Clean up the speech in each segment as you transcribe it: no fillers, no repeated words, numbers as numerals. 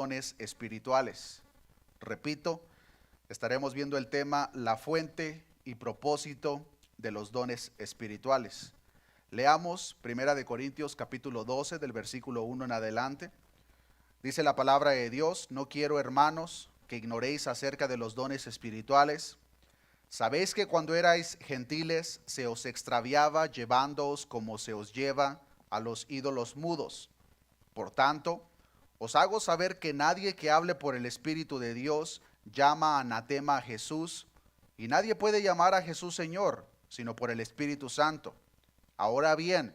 dones espirituales. Repito, estaremos viendo el tema la fuente y propósito de los dones espirituales. Leamos 1 Corintios capítulo 12 del versículo 1 en adelante. Dice la palabra de Dios: no quiero, hermanos, que ignoréis acerca de los dones espirituales. Sabéis que cuando erais gentiles se os extraviaba llevándoos como se os lleva a los ídolos mudos. Por tanto, os hago saber que nadie que hable por el Espíritu de Dios llama anatema a Jesús, y nadie puede llamar a Jesús Señor, sino por el Espíritu Santo. Ahora bien,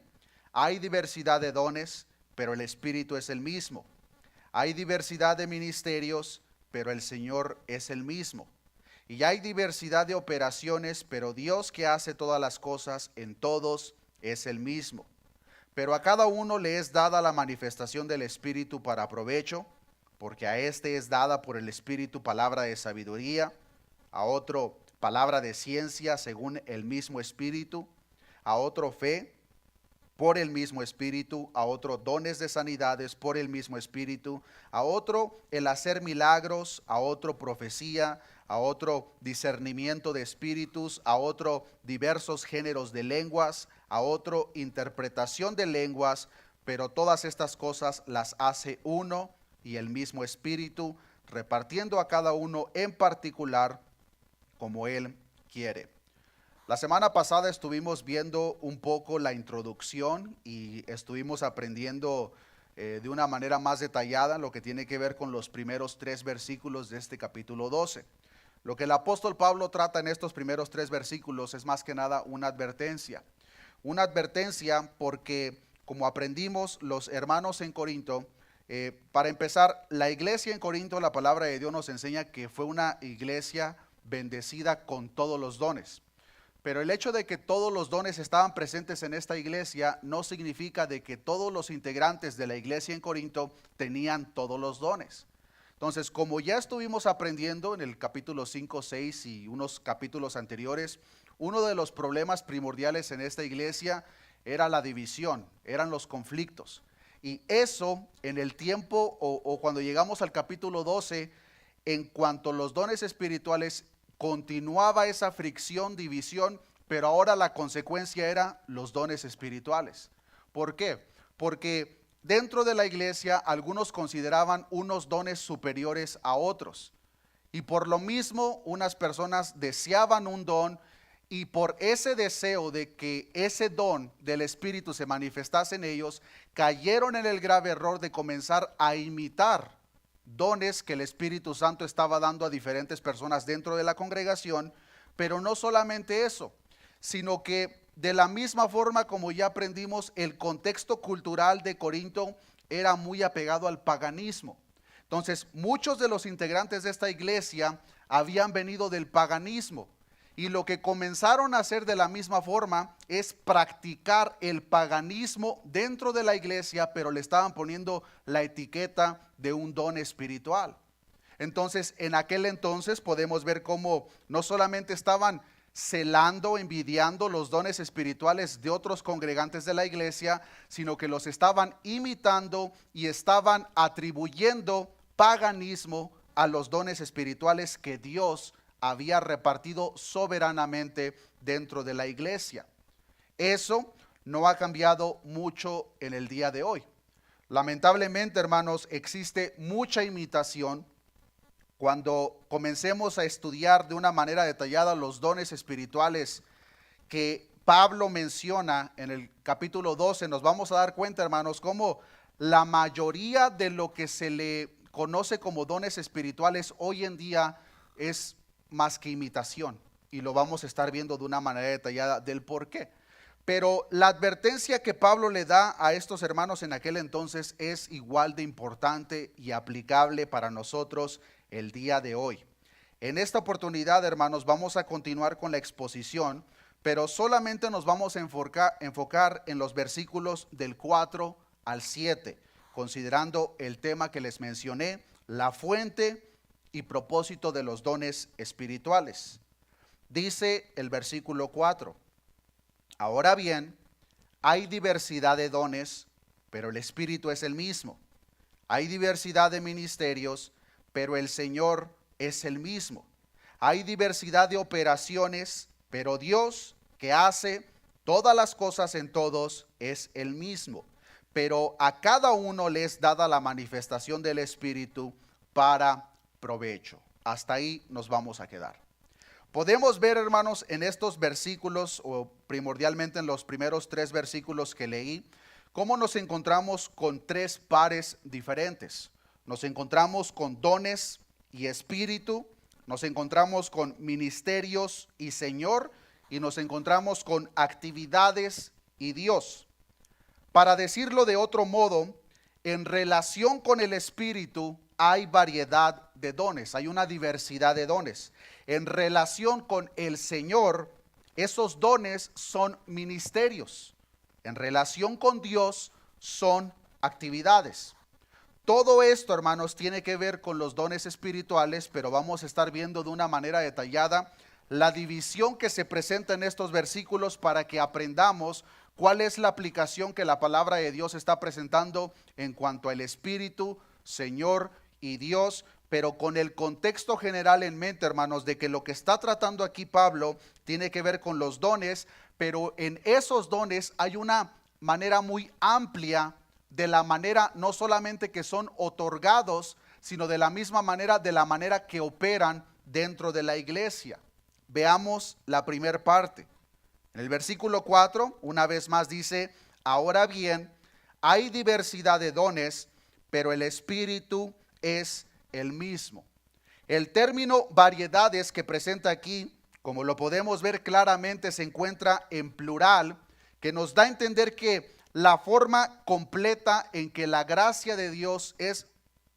hay diversidad de dones, pero el Espíritu es el mismo. Hay diversidad de ministerios, pero el Señor es el mismo. Y hay diversidad de operaciones, pero Dios que hace todas las cosas en todos es el mismo. Pero a cada uno le es dada la manifestación del Espíritu para provecho, porque a este es dada por el Espíritu palabra de sabiduría, a otro palabra de ciencia según el mismo Espíritu, a otro fe por el mismo Espíritu, a otro dones de sanidades por el mismo Espíritu, a otro el hacer milagros, a otro profecía, a otro discernimiento de espíritus, a otro diversos géneros de lenguas, a otro interpretación de lenguas, pero todas estas cosas las hace uno y el mismo Espíritu, repartiendo a cada uno en particular como Él quiere. La semana pasada estuvimos viendo un poco la introducción y estuvimos aprendiendo de una manera más detallada lo que tiene que ver con los primeros 3 versículos de este capítulo 12. Lo que el apóstol Pablo trata en estos primeros 3 versículos es más que nada una advertencia. Una advertencia porque, como aprendimos los hermanos en Corinto, para empezar, la iglesia en Corinto, la palabra de Dios nos enseña que fue una iglesia bendecida con todos los dones. Pero el hecho de que todos los dones estaban presentes en esta iglesia no significa de que todos los integrantes de la iglesia en Corinto tenían todos los dones. Entonces, como ya estuvimos aprendiendo en el capítulo 5, 6 y unos capítulos anteriores, uno de los problemas primordiales en esta iglesia era la división, eran los conflictos. Y eso en el tiempo o cuando llegamos al capítulo 12, en cuanto a los dones espirituales, continuaba esa fricción, división, pero ahora la consecuencia era los dones espirituales. ¿Por qué? Porque dentro de la iglesia algunos consideraban unos dones superiores a otros. Y por lo mismo unas personas deseaban un don y por ese deseo de que ese don del Espíritu se manifestase en ellos, cayeron en el grave error de comenzar a imitar dones que el Espíritu Santo estaba dando a diferentes personas dentro de la congregación, pero no solamente eso, sino que de la misma forma como ya aprendimos, el contexto cultural de Corinto era muy apegado al paganismo. Entonces, muchos de los integrantes de esta iglesia habían venido del paganismo y lo que comenzaron a hacer de la misma forma es practicar el paganismo dentro de la iglesia, pero le estaban poniendo la etiqueta de un don espiritual. Entonces, en aquel entonces podemos ver cómo no solamente estaban celando, envidiando los dones espirituales de otros congregantes de la iglesia, sino que los estaban imitando y estaban atribuyendo paganismo a los dones espirituales que Dios había repartido soberanamente dentro de la iglesia. Eso no ha cambiado mucho en el día de hoy. Lamentablemente, hermanos, existe mucha imitación. Cuando comencemos a estudiar de una manera detallada los dones espirituales que Pablo menciona en el capítulo 12, nos vamos a dar cuenta, hermanos, cómo la mayoría de lo que se le conoce como dones espirituales hoy en día es más que imitación, y lo vamos a estar viendo de una manera detallada del por qué. Pero la advertencia que Pablo le da a estos hermanos en aquel entonces es igual de importante y aplicable para nosotros el día de hoy. En esta oportunidad, hermanos, vamos a continuar con la exposición, pero solamente nos vamos a enfocar en los versículos del 4 al 7, considerando el tema que les mencioné, la fuente y propósito de los dones espirituales. Dice el versículo 4: ahora bien, hay diversidad de dones, pero el Espíritu es el mismo. Hay diversidad de ministerios, pero el Señor es el mismo. Hay diversidad de operaciones, pero Dios, que hace todas las cosas en todos, es el mismo. Pero a cada uno le es dada la manifestación del Espíritu para provecho. Hasta ahí nos vamos a quedar. Podemos ver, hermanos, en estos versículos, o primordialmente en los primeros 3 versículos que leí, cómo nos encontramos con 3 pares diferentes. Nos encontramos con dones y espíritu, nos encontramos con ministerios y Señor, y nos encontramos con actividades y Dios. Para decirlo de otro modo, en relación con el espíritu hay variedad de dones, hay una diversidad de dones. En relación con el Señor, esos dones son ministerios. En relación con Dios son actividades. Todo esto, hermanos, tiene que ver con los dones espirituales, pero vamos a estar viendo de una manera detallada la división que se presenta en estos versículos para que aprendamos cuál es la aplicación que la palabra de Dios está presentando en cuanto al Espíritu, Señor y Dios, pero con el contexto general en mente, hermanos, de que lo que está tratando aquí Pablo tiene que ver con los dones, pero en esos dones hay una manera muy amplia de la manera no solamente que son otorgados, sino de la misma manera, de la manera que operan dentro de la iglesia. Veamos la primera parte. En el versículo 4, una vez más dice, ahora bien, hay diversidad de dones, pero el Espíritu es el mismo. El término variedades que presenta aquí, como lo podemos ver claramente, se encuentra en plural, que nos da a entender que la forma completa en que la gracia de Dios es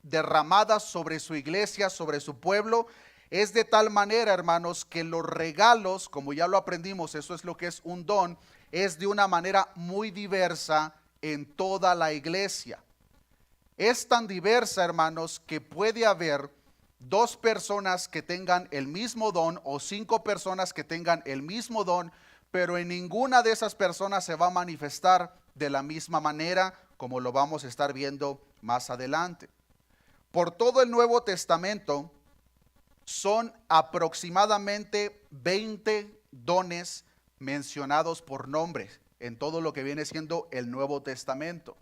derramada sobre su iglesia, sobre su pueblo, es de tal manera, hermanos, que los regalos, como ya lo aprendimos, eso es lo que es un don, es de una manera muy diversa en toda la iglesia. Es tan diversa, hermanos, que puede haber 2 personas que tengan el mismo don o 5 personas que tengan el mismo don, pero en ninguna de esas personas se va a manifestar de la misma manera, como lo vamos a estar viendo más adelante. Por todo el Nuevo Testamento son aproximadamente 20 dones mencionados por nombre en todo lo que viene siendo el Nuevo Testamento.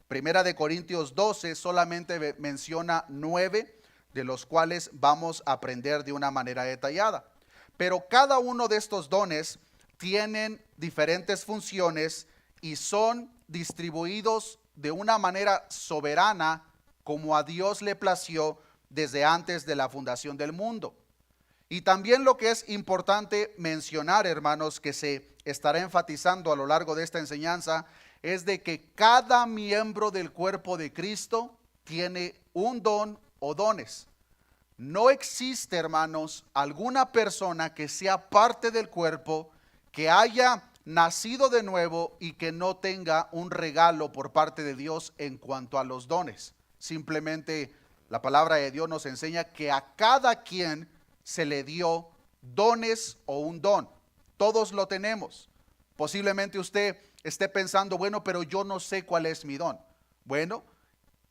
Primera de Corintios 12 solamente menciona 9, de los cuales vamos a aprender de una manera detallada. Pero cada uno de estos dones tienen diferentes funciones y son distribuidos de una manera soberana como a Dios le plació desde antes de la fundación del mundo. Y también lo que es importante mencionar, hermanos, que se estará enfatizando a lo largo de esta enseñanza, es de que cada miembro del cuerpo de Cristo tiene un don o dones. No existe, hermanos, alguna persona que sea parte del cuerpo, que haya nacido de nuevo y que no tenga un regalo por parte de Dios en cuanto a los dones. Simplemente la palabra de Dios nos enseña que a cada quien se le dio dones o un don. Todos lo tenemos. Posiblemente usted esté pensando, bueno, pero yo no sé cuál es mi don. Bueno,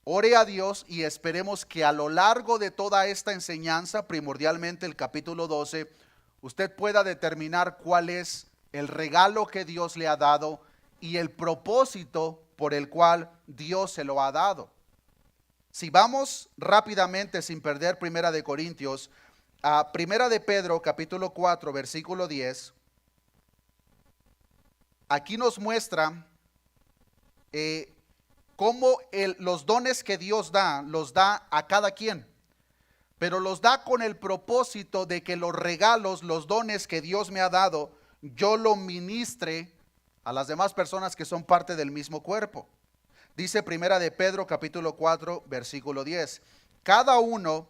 ore a Dios y esperemos que a lo largo de toda esta enseñanza, primordialmente el capítulo 12, usted pueda determinar cuál es el regalo que Dios le ha dado y el propósito por el cual Dios se lo ha dado. Si vamos rápidamente, sin perder Primera de Corintios, a Primera de Pedro, capítulo 4, versículo 10, aquí nos muestra cómo los dones que Dios da, los da a cada quien, pero los da con el propósito de que los regalos, los dones que Dios me ha dado, yo lo ministre a las demás personas que son parte del mismo cuerpo. Dice Primera de Pedro, capítulo 4, versículo 10, cada uno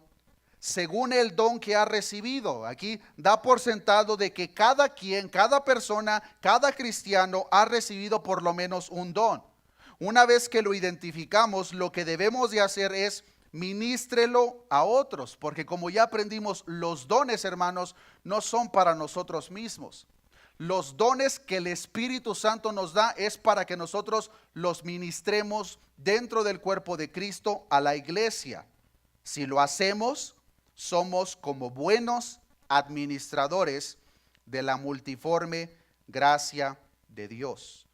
según el don que ha recibido. Aquí da por sentado de que cada quien, cada persona, cada cristiano ha recibido por lo menos un don. Una vez que lo identificamos, lo que debemos de hacer es ministrelo a otros, porque como ya aprendimos, los dones, hermanos, no son para nosotros mismos. los dones que el Espíritu Santo nos da es para que nosotros los ministremos dentro del cuerpo de Cristo a la iglesia. Si lo hacemos, somos como buenos administradores de la multiforme gracia de Dios.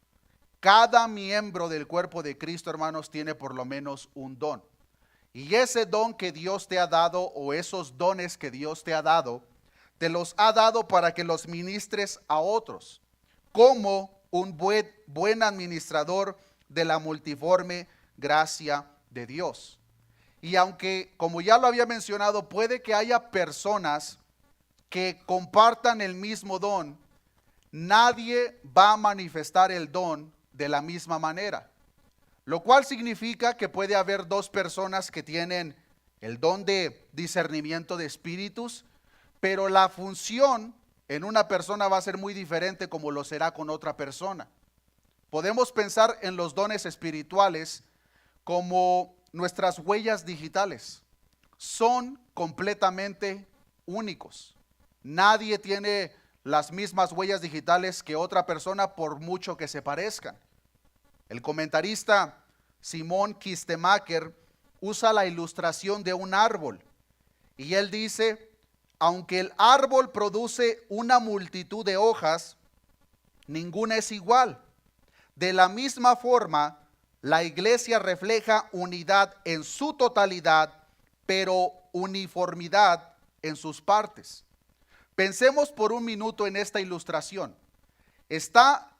Cada miembro del cuerpo de Cristo, hermanos, tiene por lo menos un don. Y ese don que Dios te ha dado, o esos dones que Dios te ha dado, te los ha dado para que los ministres a otros, como un buen administrador de la multiforme gracia de Dios. Y aunque, como ya lo había mencionado, puede que haya personas que compartan el mismo don, nadie va a manifestar el don de la misma manera. Lo cual significa que puede haber dos personas que tienen el don de discernimiento de espíritus, pero la función en una persona va a ser muy diferente como lo será con otra persona. Podemos pensar en los dones espirituales como nuestras huellas digitales. Son completamente únicos. Nadie tiene las mismas huellas digitales que otra persona por mucho que se parezcan. El comentarista Simon Kistemaker usa la ilustración de un árbol y él dice: aunque el árbol produce una multitud de hojas, ninguna es igual. De la misma forma, la iglesia refleja unidad en su totalidad, pero uniformidad en sus partes. Pensemos por un minuto en esta ilustración. Está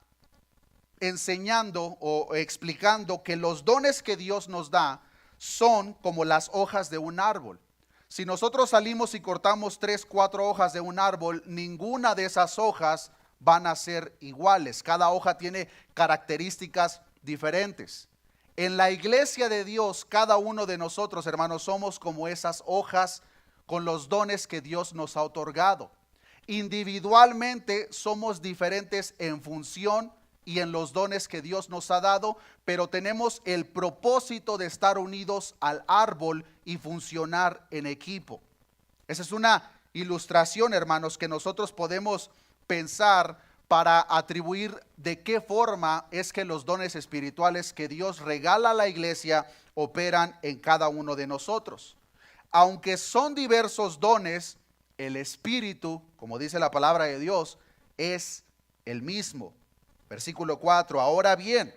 enseñando o explicando que los dones que Dios nos da son como las hojas de un árbol. Si nosotros salimos y cortamos 3, 4 hojas de un árbol, ninguna de esas hojas van a ser iguales. Cada hoja tiene características diferentes. En la iglesia de Dios, cada uno de nosotros, hermanos, somos como esas hojas con los dones que Dios nos ha otorgado. Individualmente somos diferentes en función y en los dones que Dios nos ha dado, pero tenemos el propósito de estar unidos al árbol y funcionar en equipo. Esa es una ilustración, hermanos, que nosotros podemos pensar para atribuir de qué forma es que los dones espirituales que Dios regala a la iglesia operan en cada uno de nosotros. Aunque son diversos dones, el Espíritu, como dice la palabra de Dios, es el mismo. Versículo 4, ahora bien,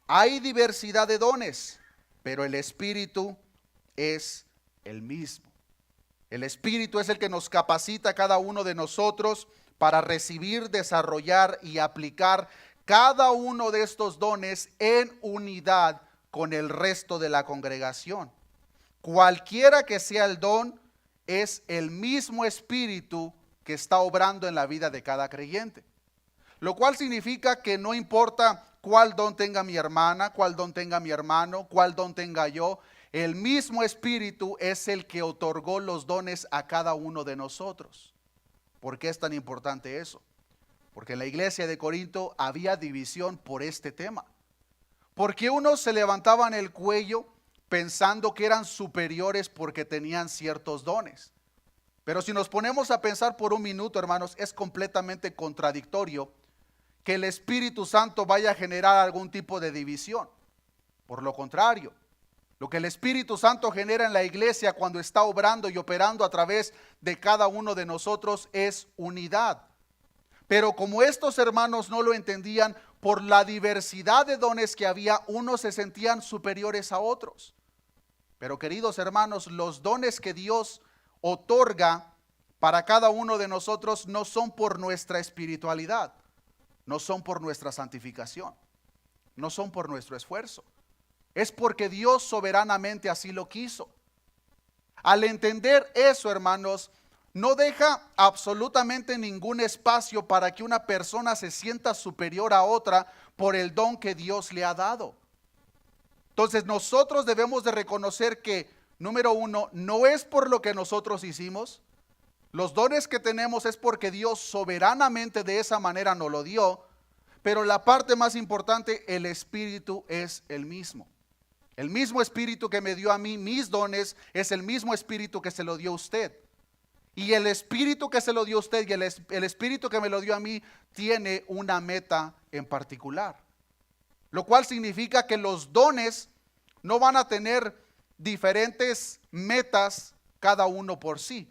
hay diversidad de dones, pero el Espíritu es el mismo. El Espíritu es el que nos capacita a cada uno de nosotros para recibir, desarrollar y aplicar cada uno de estos dones en unidad con el resto de la congregación. Cualquiera que sea el don, es el mismo Espíritu que está obrando en la vida de cada creyente. Lo cual significa que no importa cuál don tenga mi hermana, cuál don tenga mi hermano, cuál don tenga yo, el mismo Espíritu es el que otorgó los dones a cada uno de nosotros. ¿Por qué es tan importante eso? Porque en la iglesia de Corinto había división por este tema. Porque unos se levantaban el cuello pensando que eran superiores porque tenían ciertos dones. Pero si nos ponemos a pensar por un minuto, hermanos, es completamente contradictorio que el Espíritu Santo vaya a generar algún tipo de división. Por lo contrario, lo que el Espíritu Santo genera en la iglesia cuando está obrando y operando a través de cada uno de nosotros es unidad. Pero como estos hermanos no lo entendían, por la diversidad de dones que había, unos se sentían superiores a otros. Pero queridos hermanos, los dones que Dios otorga para cada uno de nosotros no son por nuestra espiritualidad, no son por nuestra santificación, no son por nuestro esfuerzo. Es porque Dios soberanamente así lo quiso. Al entender eso, hermanos, no deja absolutamente ningún espacio para que una persona se sienta superior a otra por el don que Dios le ha dado. Entonces nosotros debemos de reconocer que, número uno, no es por lo que nosotros hicimos. Los dones que tenemos es porque Dios soberanamente de esa manera nos lo dio. Pero la parte más importante, el Espíritu es el mismo. El mismo Espíritu que me dio a mí mis dones es el mismo Espíritu que se lo dio a usted. Y el espíritu que se lo dio a usted y el espíritu que me lo dio a mí tiene una meta en particular. Lo cual significa que los dones no van a tener diferentes metas cada uno por sí.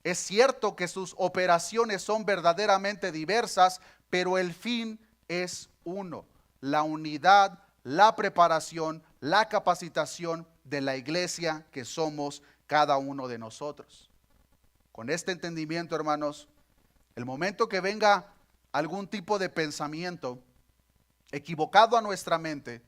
Es cierto que sus operaciones son verdaderamente diversas, pero el fin es uno: la unidad, la preparación, la capacitación de la iglesia que somos cada uno de nosotros. Con este entendimiento, hermanos, el momento que venga algún tipo de pensamiento equivocado a nuestra mente,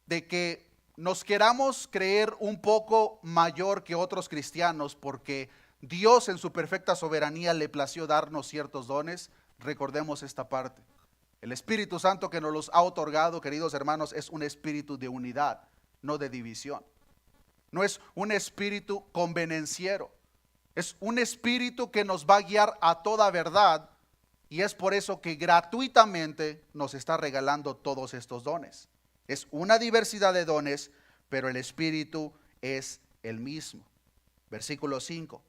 de que nos queramos creer un poco mayor que otros cristianos porque Dios en su perfecta soberanía le plació darnos ciertos dones, recordemos esta parte. El Espíritu Santo que nos los ha otorgado, queridos hermanos, es un espíritu de unidad, no de división. No es un espíritu convenenciero. Es un espíritu que nos va a guiar a toda verdad, y es por eso que gratuitamente nos está regalando todos estos dones. Es una diversidad de dones, pero el espíritu es el mismo. Versículo 5.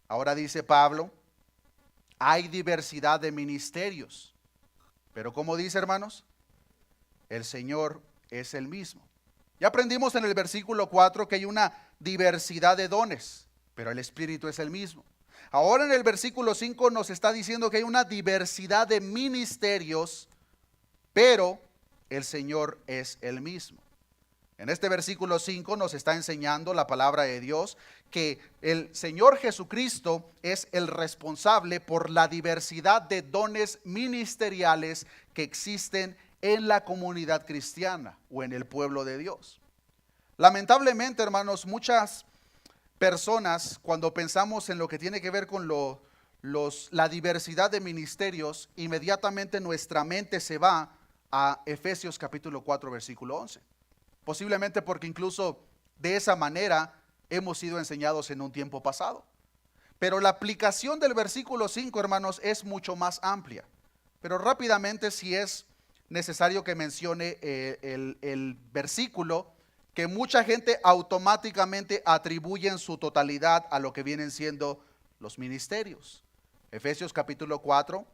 Ahora dice Pablo, hay diversidad de ministerios, pero ¿cómo dice, hermanos? El Señor es el mismo. Ya aprendimos en el versículo 4 que hay una diversidad de dones, pero el espíritu es el mismo. Ahora en el versículo 5 nos está diciendo que hay una diversidad de ministerios, pero el Señor es el mismo. En este versículo 5 nos está enseñando la palabra de Dios que el Señor Jesucristo es el responsable por la diversidad de dones ministeriales que existen en la comunidad cristiana o en el pueblo de Dios. Lamentablemente, hermanos, muchas personas, cuando pensamos en lo que tiene que ver con la diversidad de ministerios, inmediatamente nuestra mente se va a Efesios capítulo 4 versículo 11. Posiblemente porque incluso de esa manera hemos sido enseñados en un tiempo pasado. Pero la aplicación del versículo 5, hermanos, es mucho más amplia. Pero rápidamente, si es necesario que mencione el versículo que mucha gente automáticamente atribuye en su totalidad a lo que vienen siendo los ministerios. Efesios capítulo 4,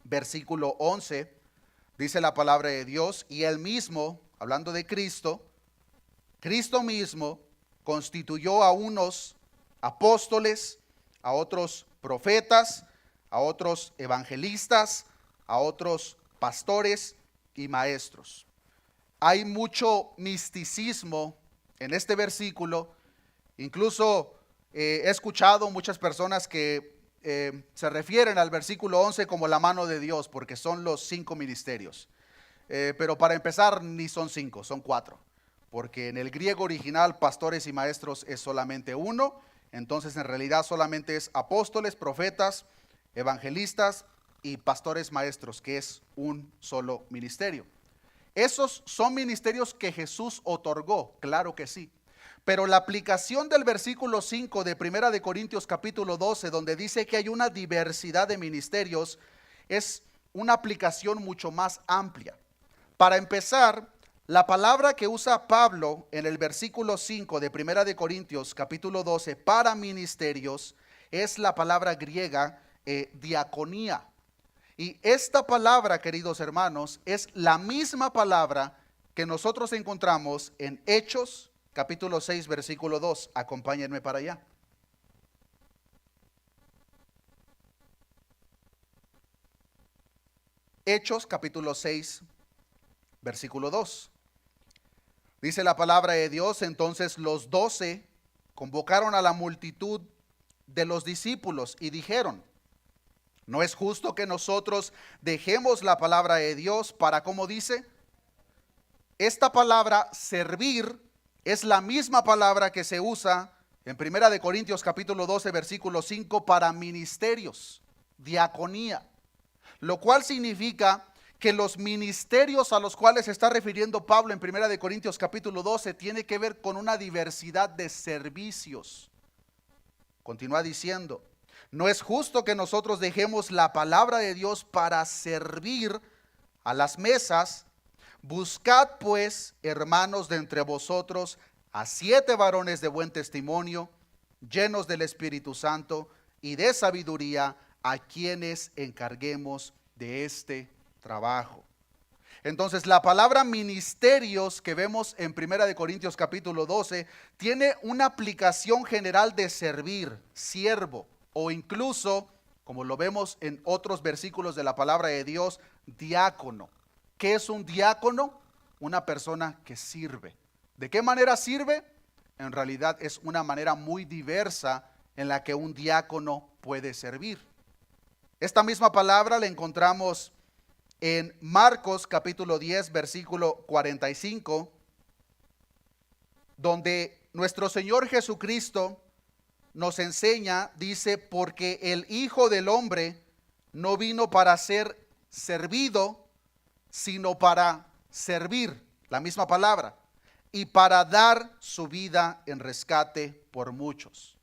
versículo 11, dice la palabra de Dios, y él mismo, hablando de Cristo, Cristo mismo constituyó a unos apóstoles, a otros profetas, a otros evangelistas, a otros pastores y maestros. Hay mucho misticismo en este versículo. Incluso he escuchado muchas personas que se refieren al versículo 11 como la mano de Dios, porque son los 5 ministerios. Pero para empezar, ni son 5, son 4. Porque en el griego original, pastores y maestros es solamente uno. Entonces, en realidad, solamente es apóstoles, profetas, evangelistas y pastores maestros, que es un solo ministerio. Esos son ministerios que Jesús otorgó, claro que sí. Pero la aplicación del versículo 5 de 1 de Corintios capítulo 12, donde dice que hay una diversidad de ministerios, es una aplicación mucho más amplia. Para empezar, la palabra que usa Pablo en el versículo 5 de 1 de Corintios capítulo 12 para ministerios es la palabra griega diaconía. Y esta palabra, queridos hermanos, es la misma palabra que nosotros encontramos en Hechos capítulo 6 versículo 2. Acompáñenme para allá. Hechos capítulo 6 versículo 2. Dice la palabra de Dios, entonces los 12 convocaron a la multitud de los discípulos y dijeron, no es justo que nosotros dejemos la palabra de Dios para, ¿cómo dice? Esta palabra servir es la misma palabra que se usa en 1 de Corintios capítulo 12 versículo 5 para ministerios, diaconía, lo cual significa que los ministerios a los cuales se está refiriendo Pablo en 1 de Corintios capítulo 12 tiene que ver con una diversidad de servicios. Continúa diciendo, no es justo que nosotros dejemos la palabra de Dios para servir a las mesas. Buscad pues, hermanos, de entre vosotros a 7 varones de buen testimonio, llenos del Espíritu Santo y de sabiduría, a quienes encarguemos de este trabajo. Entonces, la palabra ministerios que vemos en 1 Corintios 12 tiene una aplicación general de servir, siervo, o incluso, como lo vemos en otros versículos de la palabra de Dios, diácono. ¿Qué es un diácono? Una persona que sirve. ¿De qué manera sirve? En realidad es una manera muy diversa en la que un diácono puede servir. Esta misma palabra la encontramos en Marcos capítulo 10, versículo 45, donde nuestro Señor Jesucristo nos enseña, dice, porque el Hijo del Hombre no vino para ser servido, sino para servir, la misma palabra, y para dar su vida en rescate por muchos.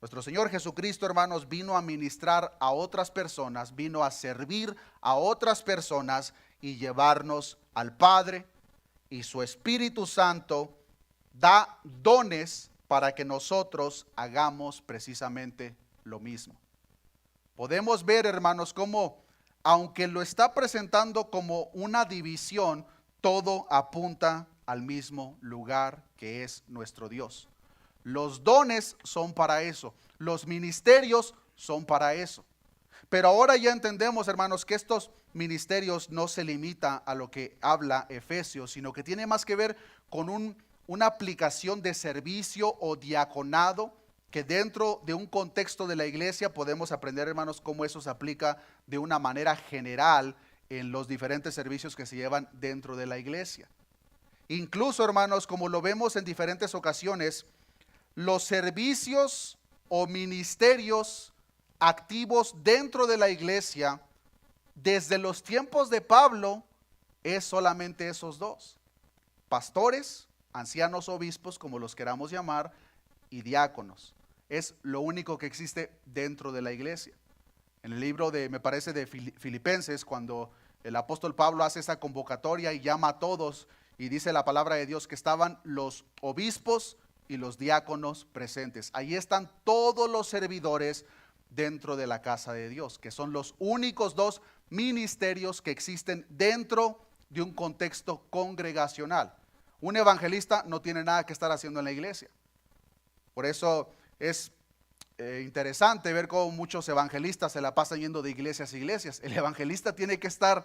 Nuestro Señor Jesucristo, hermanos, vino a ministrar a otras personas, vino a servir a otras personas y llevarnos al Padre, y su Espíritu Santo da dones para que nosotros hagamos precisamente lo mismo. Podemos ver, hermanos, cómo aunque lo está presentando como una división, todo apunta al mismo lugar que es nuestro Dios. Los dones son para eso, los ministerios son para eso. Pero ahora ya entendemos, hermanos, que estos ministerios no se limitan a lo que habla Efesios, sino que tiene más que ver con una aplicación de servicio o diaconado, que dentro de un contexto de la iglesia podemos aprender, hermanos, cómo eso se aplica de una manera general en los diferentes servicios que se llevan dentro de la iglesia. Incluso, hermanos, como lo vemos en diferentes ocasiones, los servicios o ministerios activos dentro de la iglesia desde los tiempos de Pablo es solamente esos dos: pastores, ancianos, obispos, como los queramos llamar, y diáconos. Es lo único que existe dentro de la iglesia. En el libro me parece de Filipenses, cuando el apóstol Pablo hace esa convocatoria y llama a todos, y dice la palabra de Dios que estaban los obispos y los diáconos presentes. Ahí están todos los servidores dentro de la casa de Dios, que son los únicos dos ministerios que existen dentro de un contexto congregacional. Un evangelista no tiene nada que estar haciendo en la iglesia. Por eso es interesante ver cómo muchos evangelistas se la pasan yendo de iglesias a iglesias. El evangelista tiene que estar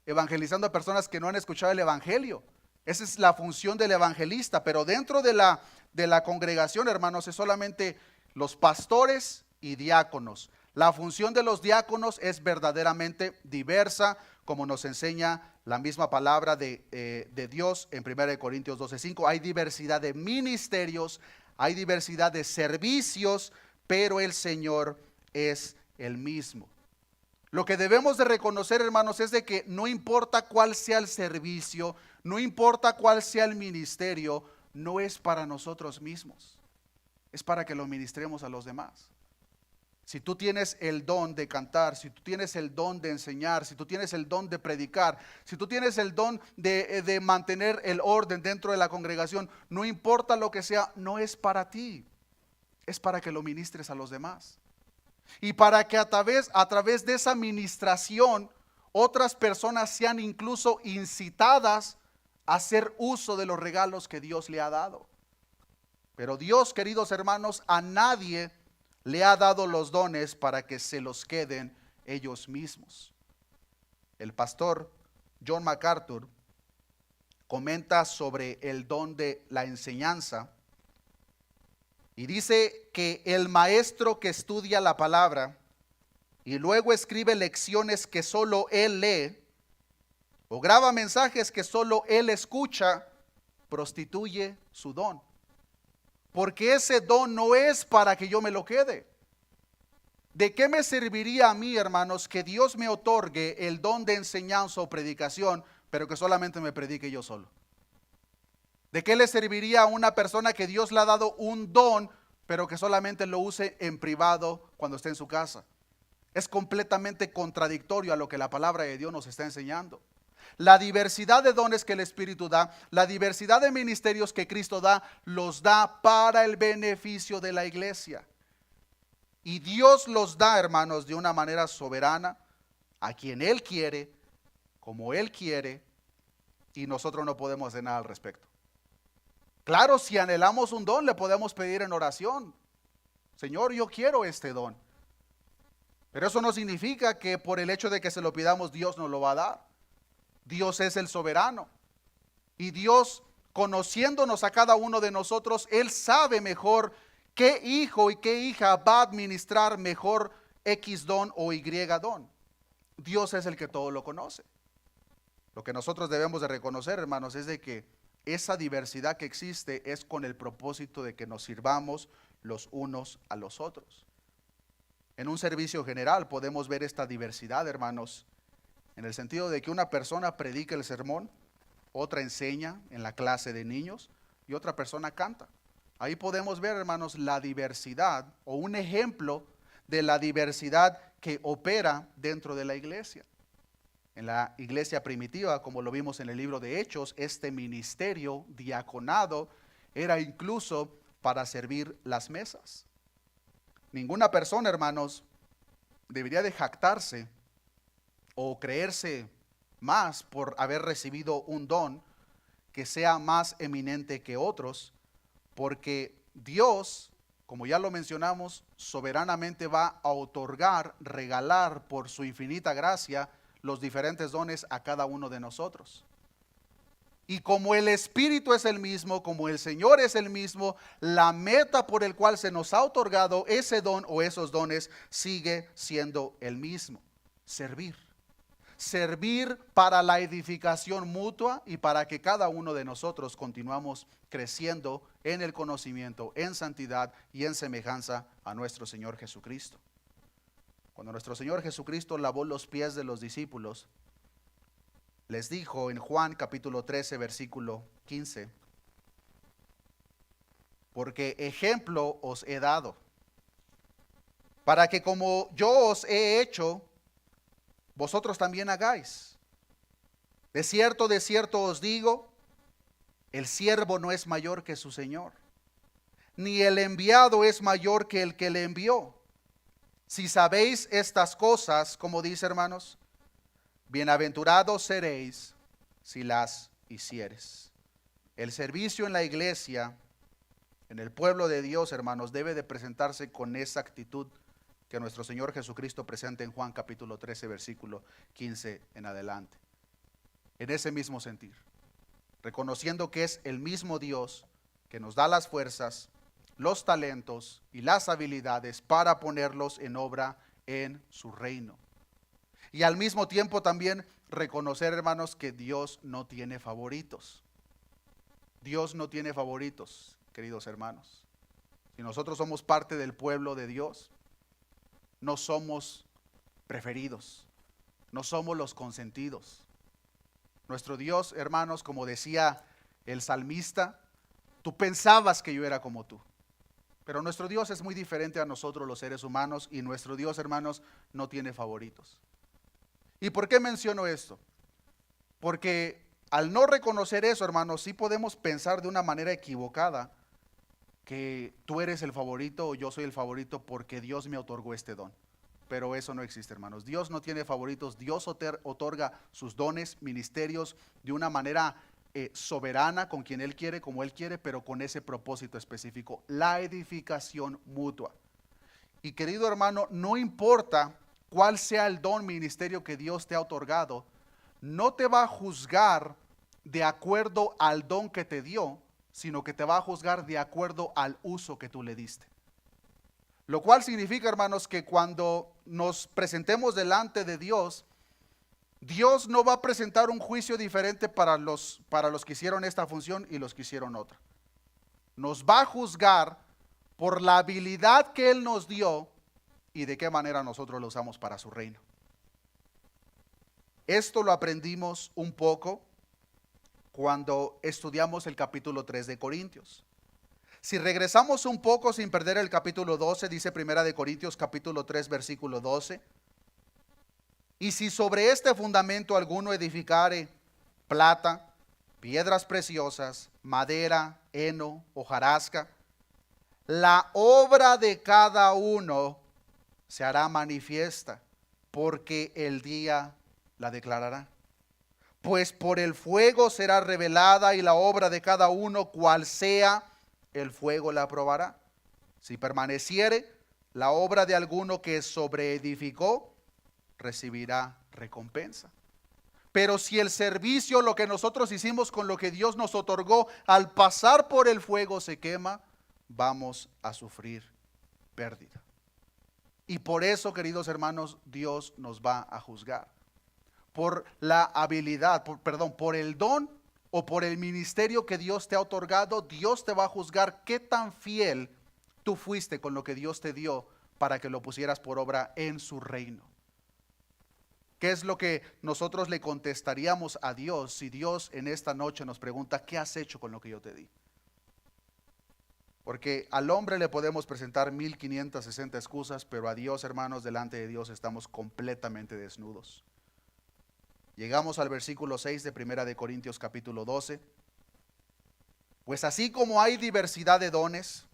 evangelizando a personas que no han escuchado el evangelio. Esa es la función del evangelista. Pero dentro de la congregación, hermanos, es solamente los pastores y diáconos. La función de los diáconos es verdaderamente diversa, como nos enseña la misma palabra de Dios en 1 Corintios 12:5. Hay diversidad de ministerios, hay diversidad de servicios, pero el Señor es el mismo. Lo que debemos de reconocer, hermanos, es de que no importa cuál sea el servicio, no importa cuál sea el ministerio, no es para nosotros mismos, es para que lo ministremos a los demás. Si tú tienes el don de cantar, si tú tienes el don de enseñar, si tú tienes el don de predicar, si tú tienes el don de mantener el orden dentro de la congregación, no importa lo que sea, no es para ti, es para que lo ministres a los demás. Y para que a través de esa ministración otras personas sean incluso incitadas a hacer uso de los regalos que Dios le ha dado. Pero Dios, queridos hermanos, a nadie le ha dado los dones para que se los queden ellos mismos. El pastor John MacArthur comenta sobre el don de la enseñanza y dice que el maestro que estudia la palabra y luego escribe lecciones que solo él lee o graba mensajes que solo él escucha, prostituye su don. Porque ese don no es para que yo me lo quede. ¿De qué me serviría a mí, hermanos, que Dios me otorgue el don de enseñanza o predicación, pero que solamente me predique yo solo? ¿De qué le serviría a una persona que Dios le ha dado un don, pero que solamente lo use en privado cuando esté en su casa? Es completamente contradictorio a lo que la palabra de Dios nos está enseñando. La diversidad de dones que el Espíritu da, la diversidad de ministerios que Cristo da, los da para el beneficio de la iglesia. Y Dios los da, hermanos, de una manera soberana, a quien Él quiere, como Él quiere, y nosotros no podemos hacer nada al respecto. Claro, si anhelamos un don, le podemos pedir en oración: Señor, yo quiero este don. Pero eso no significa que por el hecho de que se lo pidamos, Dios nos lo va a dar. Dios es el soberano. Y Dios, conociéndonos a cada uno de nosotros, Él sabe mejor qué hijo y qué hija va a administrar mejor X don o Y don. Dios es el que todo lo conoce. Lo que nosotros debemos de reconocer, hermanos, es de que esa diversidad que existe es con el propósito de que nos sirvamos los unos a los otros. En un servicio general podemos ver esta diversidad, hermanos, en el sentido de que una persona predica el sermón, otra enseña en la clase de niños y otra persona canta. Ahí podemos ver, hermanos, la diversidad o un ejemplo de la diversidad que opera dentro de la iglesia. En la iglesia primitiva, como lo vimos en el libro de Hechos, este ministerio diaconado era incluso para servir las mesas. Ninguna persona, hermanos, debería de jactarse o creerse más por haber recibido un don que sea más eminente que otros, porque Dios, como ya lo mencionamos, soberanamente va a otorgar, regalar por su infinita gracia los diferentes dones a cada uno de nosotros. Y como el Espíritu es el mismo, como el Señor es el mismo, la meta por el cual se nos ha otorgado ese don o esos dones sigue siendo el mismo: servir. Servir para la edificación mutua y para que cada uno de nosotros continuamos creciendo en el conocimiento, en santidad y en semejanza a nuestro Señor Jesucristo. Cuando nuestro Señor Jesucristo lavó los pies de los discípulos, les dijo en Juan capítulo 13, versículo 15: porque ejemplo os he dado, para que como yo os he hecho, vosotros también hagáis. De cierto os digo, el siervo no es mayor que su Señor, ni el enviado es mayor que el que le envió. Si sabéis estas cosas, como dice, hermanos, bienaventurados seréis si las hicieres. El servicio en la iglesia, en el pueblo de Dios, hermanos, debe de presentarse con esa actitud que nuestro Señor Jesucristo presenta en Juan capítulo 13, versículo 15 en adelante. En ese mismo sentir, reconociendo que es el mismo Dios que nos da las fuerzas, los talentos y las habilidades para ponerlos en obra en su reino. Y al mismo tiempo también reconocer, hermanos, que Dios no tiene favoritos. Dios no tiene favoritos, queridos hermanos. Si nosotros somos parte del pueblo de Dios, no somos preferidos, no somos los consentidos. Nuestro Dios, hermanos, como decía el salmista, tú pensabas que yo era como tú. Pero nuestro Dios es muy diferente a nosotros los seres humanos, y nuestro Dios, hermanos, no tiene favoritos. ¿Y por qué menciono esto? Porque al no reconocer eso, hermanos, sí podemos pensar de una manera equivocada que tú eres el favorito o yo soy el favorito porque Dios me otorgó este don. Pero eso no existe, hermanos. Dios no tiene favoritos. Dios otorga sus dones, ministerios de una manera soberana, con quien Él quiere, como Él quiere, pero con ese propósito específico: la edificación mutua. Y querido hermano, no importa cuál sea el don, ministerio que Dios te ha otorgado, no te va a juzgar de acuerdo al don que te dio, sino que te va a juzgar de acuerdo al uso que tú le diste. Lo cual significa, hermanos, que cuando nos presentemos delante de Dios, Dios no va a presentar un juicio diferente para los que hicieron esta función y los que hicieron otra. Nos va a juzgar por la habilidad que Él nos dio y de qué manera nosotros lo usamos para su reino. Esto lo aprendimos un poco cuando estudiamos el capítulo 3 de Corintios. Si regresamos un poco sin perder el capítulo 12, dice Primera de Corintios capítulo 3 versículo 12: Y si sobre este fundamento alguno edificare plata, piedras preciosas, madera, heno, hojarasca, la obra de cada uno se hará manifiesta, porque el día la declarará. Pues por el fuego será revelada, y la obra de cada uno, cual sea, el fuego la probará. Si permaneciere la obra de alguno que sobreedificó, recibirá recompensa. Pero si el servicio, lo que nosotros hicimos con lo que Dios nos otorgó, al pasar por el fuego se quema, vamos a sufrir pérdida. Y por eso, queridos hermanos, Dios nos va a juzgar. Por la habilidad, por el don o por el ministerio que Dios te ha otorgado, Dios te va a juzgar qué tan fiel tú fuiste con lo que Dios te dio para que lo pusieras por obra en su reino. ¿Qué es lo que nosotros le contestaríamos a Dios si Dios en esta noche nos pregunta, ¿qué has hecho con lo que yo te di? Porque al hombre le podemos presentar 1560 excusas, pero a Dios, hermanos, delante de Dios estamos completamente desnudos. Llegamos al versículo 6 de Primera de Corintios capítulo 12. Pues así como hay diversidad de dones,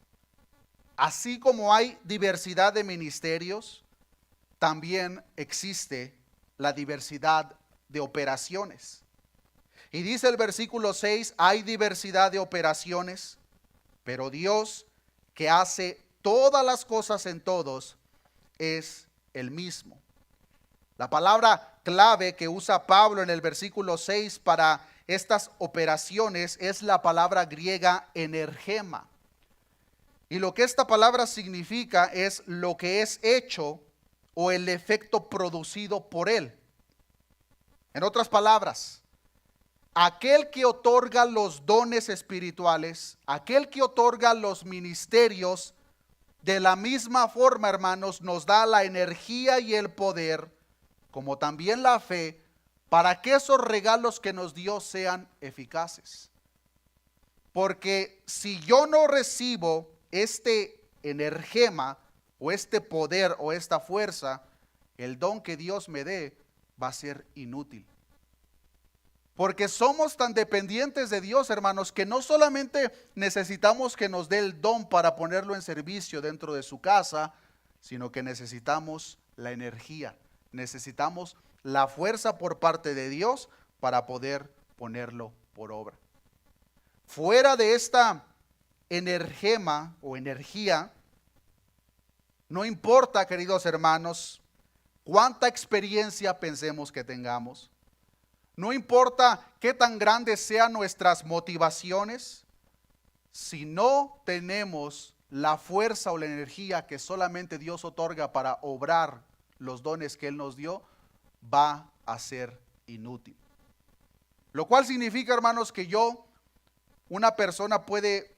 así como hay diversidad de ministerios, también existe la diversidad de operaciones. Y dice el versículo 6, hay diversidad de operaciones, pero Dios, que hace todas las cosas en todos, es el mismo. La palabra clave que usa Pablo en el versículo 6 para estas operaciones es la palabra griega energema. Y lo que esta palabra significa es lo que es hecho o el efecto producido por él. En otras palabras, aquel que otorga los dones espirituales, aquel que otorga los ministerios, de la misma forma, hermanos, nos da la energía y el poder, como también la fe, para que esos regalos que nos dio sean eficaces. Porque si yo no recibo este energema o este poder o esta fuerza, el don que Dios me dé va a ser inútil. Porque somos tan dependientes de Dios, hermanos, que no solamente necesitamos que nos dé el don para ponerlo en servicio dentro de su casa, sino que necesitamos la energía, necesitamos la fuerza por parte de Dios para poder ponerlo por obra. Fuera de esta energema o energía, no importa, queridos hermanos, cuánta experiencia pensemos que tengamos. No importa qué tan grandes sean nuestras motivaciones, si no tenemos la fuerza o la energía que solamente Dios otorga para obrar los dones que Él nos dio, va a ser inútil. Lo cual significa, hermanos, que una persona puede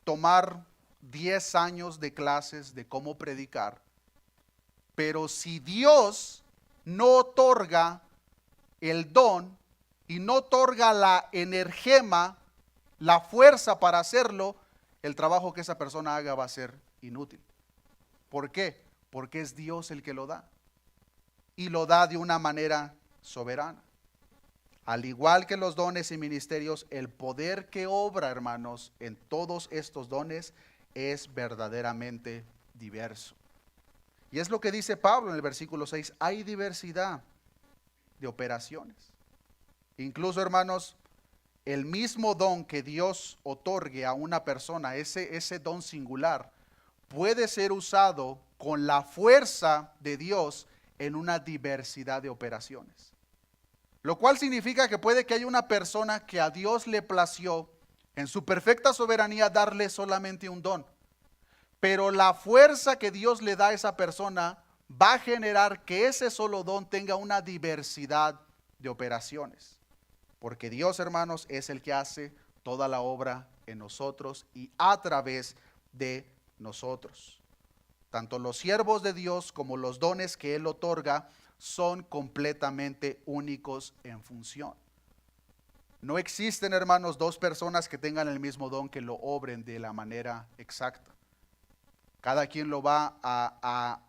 tomar 10 años de clases de cómo predicar, pero si Dios no otorga el don y no otorga la energema, la fuerza para hacerlo, el trabajo que esa persona haga va a ser inútil. ¿Por qué? Porque es Dios el que lo da. Y lo da de una manera soberana. Al igual que los dones y ministerios, el poder que obra, hermanos, en todos estos dones es verdaderamente diverso. Y es lo que dice Pablo en el versículo 6, hay diversidad de operaciones. Incluso, hermanos, el mismo don que Dios otorgue a una persona, ese don singular, puede ser usado con la fuerza de Dios en una diversidad de operaciones. Lo cual significa que puede que haya una persona que a Dios le plació en su perfecta soberanía darle solamente un don. Pero la fuerza que Dios le da a esa persona va a generar que ese solo don tenga una diversidad de operaciones. Porque Dios, hermanos, es el que hace toda la obra en nosotros y a través de nosotros. Tanto los siervos de Dios como los dones que Él otorga son completamente únicos en función. No existen, hermanos, dos personas que tengan el mismo don que lo obren de la manera exacta. Cada quien lo va a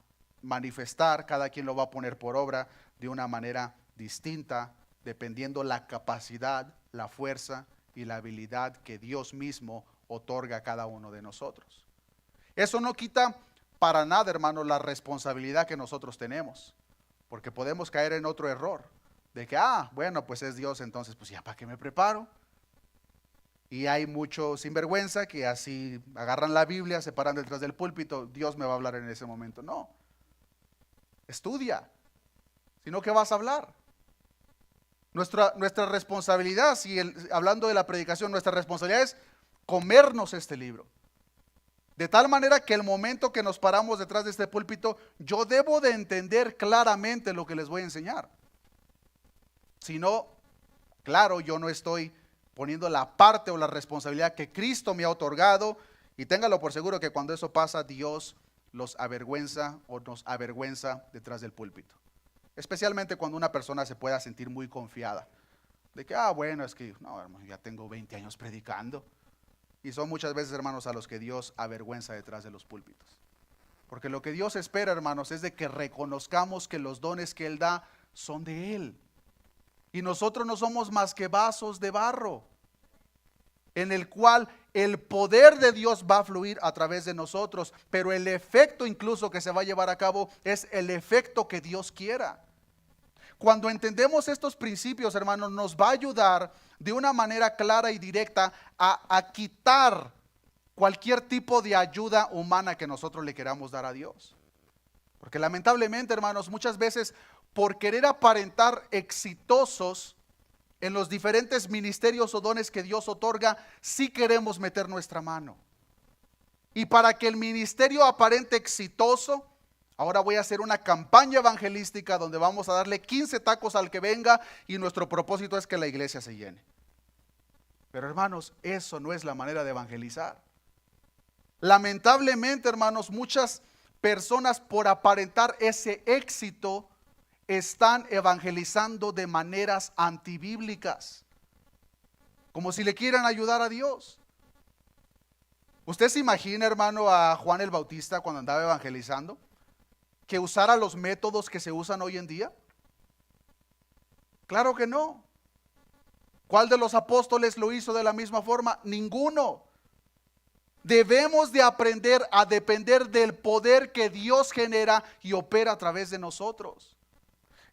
manifestar, cada quien lo va a poner por obra de una manera distinta, dependiendo la capacidad, la fuerza y la habilidad que Dios mismo otorga a cada uno de nosotros. Eso no quita para nada, hermano, la responsabilidad que nosotros tenemos, porque podemos caer en otro error, de que, bueno, pues es Dios, entonces, pues ya, ¿para qué me preparo? Y hay mucho sinvergüenza que así agarran la Biblia, se paran detrás del púlpito, Dios me va a hablar en ese momento. No, estudia, sino que vas a hablar. Nuestra responsabilidad, hablando de la predicación, nuestra responsabilidad es comernos este libro. De tal manera que el momento que nos paramos detrás de este púlpito, yo debo de entender claramente lo que les voy a enseñar. Si no, claro, yo no estoy poniendo la parte o la responsabilidad que Cristo me ha otorgado, y téngalo por seguro que cuando eso pasa, Dios los avergüenza o nos avergüenza detrás del púlpito. Especialmente cuando una persona se pueda sentir muy confiada, de que, bueno, es que, no, hermano, ya tengo 20 años predicando. Y son muchas veces, hermanos, a los que Dios avergüenza detrás de los púlpitos. Porque lo que Dios espera, hermanos, es de que reconozcamos que los dones que Él da son de Él. Y nosotros no somos más que vasos de barro, en el cual el poder de Dios va a fluir a través de nosotros, pero el efecto incluso que se va a llevar a cabo es el efecto que Dios quiera. Cuando entendemos estos principios, hermanos, nos va a ayudar de una manera clara y directa a quitar cualquier tipo de ayuda humana que nosotros le queramos dar a Dios. Porque lamentablemente, hermanos, muchas veces por querer aparentar exitosos en los diferentes ministerios o dones que Dios otorga, sí queremos meter nuestra mano. Y para que el ministerio aparente exitoso, ahora voy a hacer una campaña evangelística donde vamos a darle 15 tacos al que venga y nuestro propósito es que la iglesia se llene. Pero hermanos, eso no es la manera de evangelizar. Lamentablemente, hermanos, muchas personas por aparentar ese éxito están evangelizando de maneras antibíblicas, como si le quieran ayudar a Dios. ¿Usted se imagina, hermano, a Juan el Bautista cuando andaba evangelizando, que usara los métodos que se usan hoy en día? Claro que no. ¿Cuál de los apóstoles lo hizo de la misma forma? Ninguno. Debemos de aprender a depender del poder que Dios genera y opera a través de nosotros.